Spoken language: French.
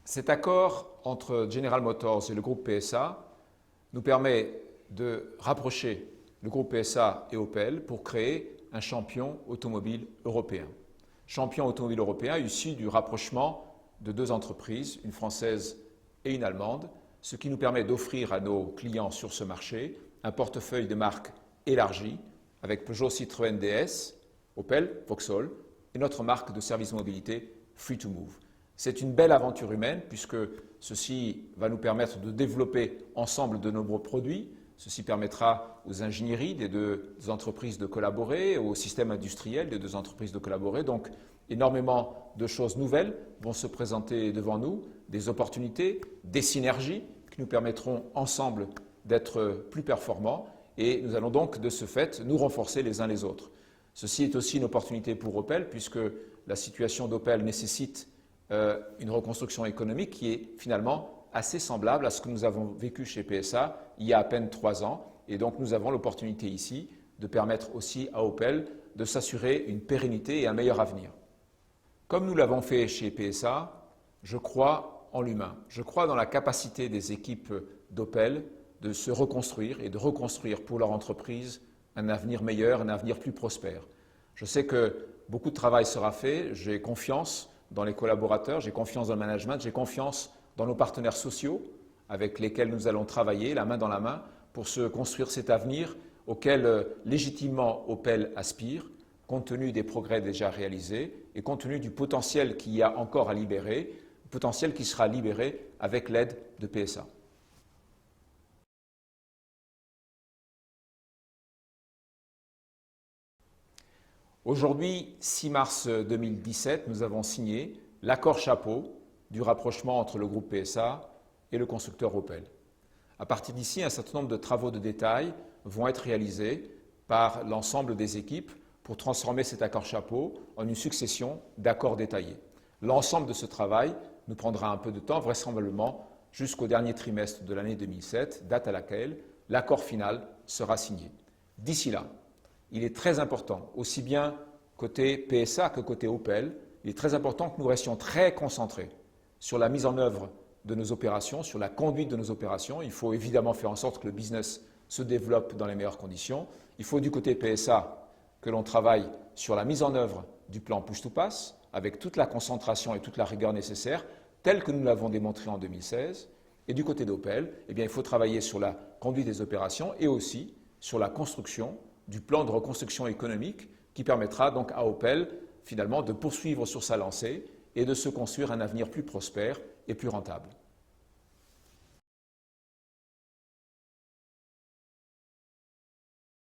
Cet accord entre General Motors et le groupe PSA nous permet de rapprocher le groupe PSA et Opel pour créer un champion automobile européen. Champion automobile européen issu du rapprochement de deux entreprises, une française et une allemande, ce qui nous permet d'offrir à nos clients sur ce marché un portefeuille de marques élargi avec Peugeot, Citroën, DS, Opel, Vauxhall et notre marque de service mobilité Free2move. C'est une belle aventure humaine puisque ceci va nous permettre de développer ensemble de nombreux produits. Ceci permettra aux ingénieries des deux entreprises de collaborer, au système industriel des deux entreprises de collaborer. Donc, énormément de choses nouvelles vont se présenter devant nous, des opportunités, des synergies qui nous permettront ensemble d'être plus performants et nous allons donc de ce fait nous renforcer les uns les autres. Ceci est aussi une opportunité pour Opel puisque la situation d'Opel nécessite une reconstruction économique qui est finalement assez semblable à ce que nous avons vécu chez PSA il y a à peine 3 ans. Et donc nous avons l'opportunité ici de permettre aussi à Opel de s'assurer une pérennité et un meilleur avenir. Comme nous l'avons fait chez PSA, je crois en l'humain. Je crois dans la capacité des équipes d'Opel de se reconstruire et de reconstruire pour leur entreprise un avenir meilleur, un avenir plus prospère. Je sais que beaucoup de travail sera fait, j'ai confiance dans les collaborateurs, j'ai confiance dans le management, j'ai confiance dans nos partenaires sociaux avec lesquels nous allons travailler la main dans la main pour se construire cet avenir auquel légitimement Opel aspire, compte tenu des progrès déjà réalisés et compte tenu du potentiel qu'il y a encore à libérer, potentiel qui sera libéré avec l'aide de PSA. Aujourd'hui, 6 mars 2017, nous avons signé l'accord chapeau du rapprochement entre le groupe PSA et le constructeur Opel. À partir d'ici, un certain nombre de travaux de détail vont être réalisés par l'ensemble des équipes pour transformer cet accord chapeau en une succession d'accords détaillés. L'ensemble de ce travail nous prendra un peu de temps, vraisemblablement jusqu'au dernier trimestre de l'année 2007, date à laquelle l'accord final sera signé. D'ici là, il est très important, aussi bien côté PSA que côté Opel, il est très important que nous restions très concentrés sur la mise en œuvre de nos opérations, sur la conduite de nos opérations. Il faut évidemment faire en sorte que le business se développe dans les meilleures conditions. Il faut du côté PSA que l'on travaille sur la mise en œuvre du plan Push-to-Pass avec toute la concentration et toute la rigueur nécessaire, telle que nous l'avons démontré en 2016. Et du côté d'Opel, il faut travailler sur la conduite des opérations et aussi sur la construction du plan de reconstruction économique qui permettra donc à Opel finalement de poursuivre sur sa lancée et de se construire un avenir plus prospère et plus rentable.